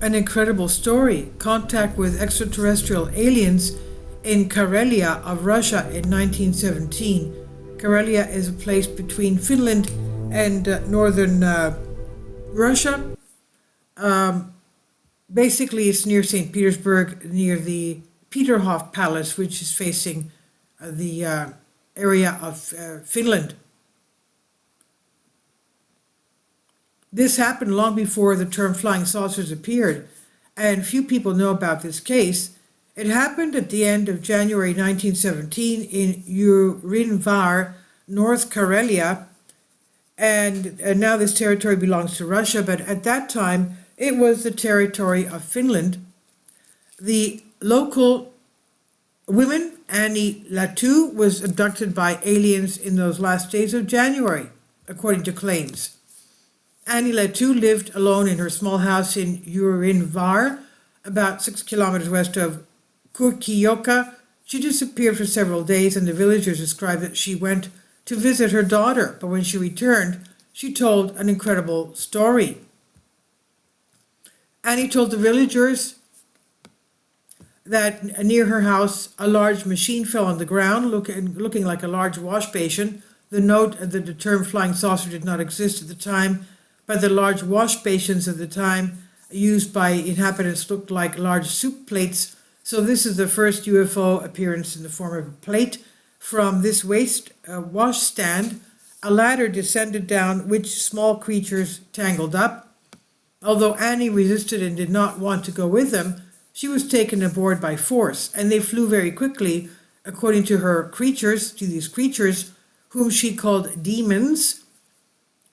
An incredible story. Contact with extraterrestrial aliens in Karelia of Russia in 1917. Karelia is a place between Finland and northern Russia. Um, Basically, it's near St. Petersburg, near the Peterhof Palace, which is facing the area of Finland. This happened long before the term flying saucers appeared, and few people know about this case. It happened at the end of January 1917 in Urianvar, North Karelia, and now this territory belongs to Russia, but at that time it was the territory of Finland. The local woman, Annie Latu, was abducted by aliens in those last days of January, according to claims. Annie Latu lived alone in her small house in Urianvar, about 6 kilometers west of Kurkijoka. She disappeared for several days, and the villagers described that she went to visit her daughter, but when she returned, she told an incredible story. Annie told the villagers that near her house a large machine fell on the ground, looking like a large wash basin. The note that the term flying saucer did not exist at the time, but the large wash basins of the time used by inhabitants looked like large soup plates. So this is the first UFO appearance in the form of a plate. From this wash stand, a ladder descended down, which small creatures tangled up. Although Annie resisted and did not want to go with them, she was taken aboard by force, and they flew very quickly, according to these creatures, whom she called demons,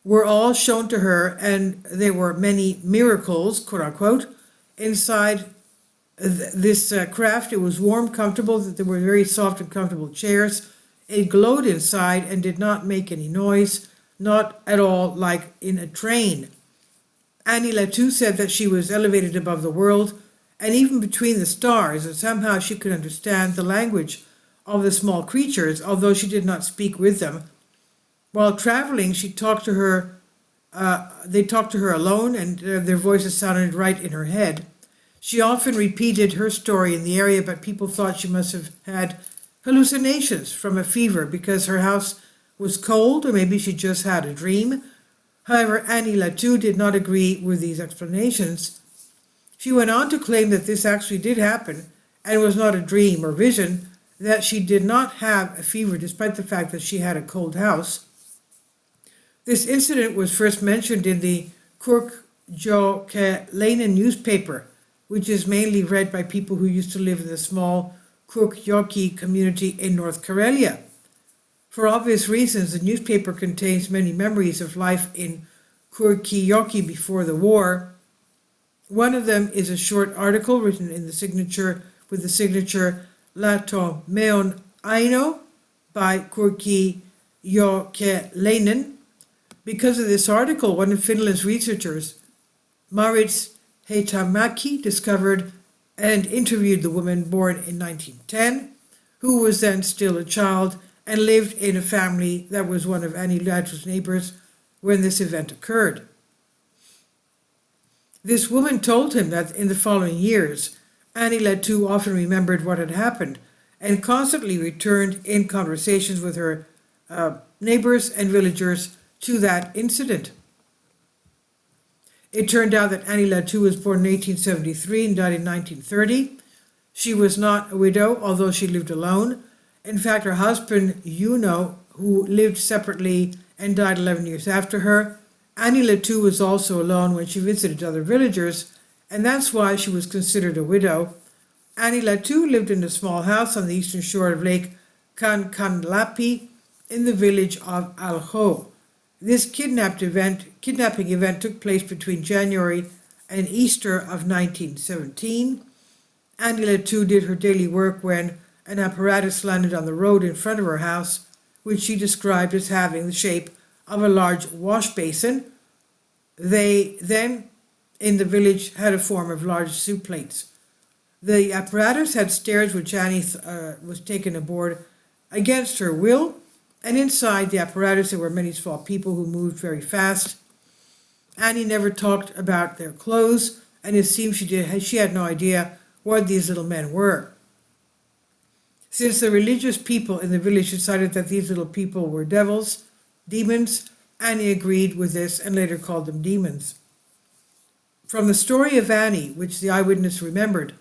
were all shown to her, and there were many miracles, quote unquote, inside this craft. It was warm, comfortable, that there were very soft and comfortable chairs. It glowed inside and did not make any noise, not at all like in a train. Annie Latu said that she was elevated above the world and even between the stars, and somehow she could understand the language of the small creatures, although she did not speak with them. While traveling, they talked to her alone, and their voices sounded right in her head. She often repeated her story in the area, but people thought she must have had hallucinations from a fever because her house was cold, or maybe she just had a dream. However, Annie Latu did not agree with these explanations. She went on to claim that this actually did happen and was not a dream or vision, that she did not have a fever despite the fact that she had a cold house. This incident was first mentioned in the Kurkijokelenen newspaper, which is mainly read by people who used to live in the small Kurkijoki community in North Karelia. For obvious reasons, the newspaper contains many memories of life in Kurkijoki before the war. One of them is a short article written with the signature Lato Meon Aino by Kurkijokelenen. Because of this article, one of Finland's researchers, Marits Heitamaki, discovered and interviewed the woman born in 1910, who was then still a child and lived in a family that was one of Annie Latu's neighbors when this event occurred. This woman told him that in the following years, Annie Latu often remembered what had happened and constantly returned in conversations with her neighbors and villagers to that incident. It turned out that Annie Latu was born in 1873 and died in 1930. She was not a widow, although she lived alone. In fact, her husband, Juno, who lived separately and died 11 years after her, Annie Latu was also alone when she visited other villagers, and that's why she was considered a widow. Annie Latu lived in a small house on the eastern shore of Lake Kankanlapi in the village of Alho. This kidnapping event took place between January and Easter of 1917. Annie Latu did her daily work when an apparatus landed on the road in front of her house, which she described as having the shape of a large wash basin. They then, in the village, had a form of large soup plates. The apparatus had stairs which Annie was taken aboard against her will, and inside the apparatus there were many small people who moved very fast. Annie never talked about their clothes, and it seems she had no idea what these little men were. Since the religious people in the village decided that these little people were devils, demons, Annie agreed with this and later called them demons. From the story of Annie, which the eyewitness remembered,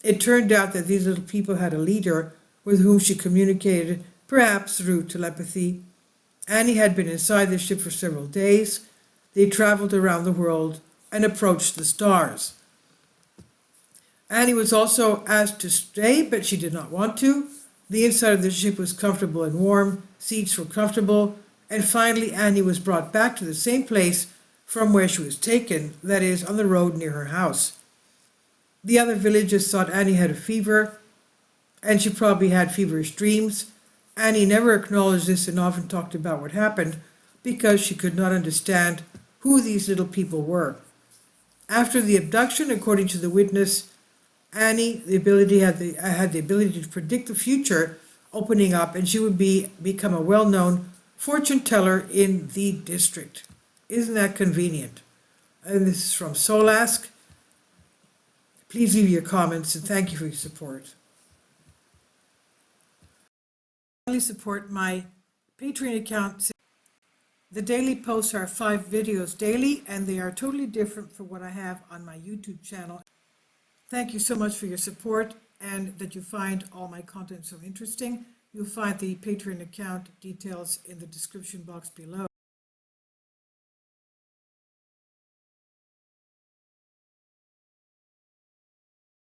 it turned out that these little people had a leader with whom she communicated, perhaps through telepathy. Annie had been inside the ship for several days. They traveled around the world and approached the stars. Annie was also asked to stay, but she did not want to. The inside of the ship was comfortable and warm, seats were comfortable, and finally Annie was brought back to the same place from where she was taken, that is, on the road near her house. The other villagers thought Annie had a fever, and she probably had feverish dreams. Annie never acknowledged this and often talked about what happened because she could not understand who these little people were. After the abduction, according to the witness, Annie had the ability to predict the future opening up, and she would become a well-known fortune teller in the district. Isn't that convenient? And this is from Solask. Please leave your comments and thank you for your support. Finally, support my Patreon account. The daily posts are 5 videos daily, and they are totally different from what I have on my YouTube channel. Thank you so much for your support and that you find all my content so interesting. You'll find the Patreon account details in the description box below.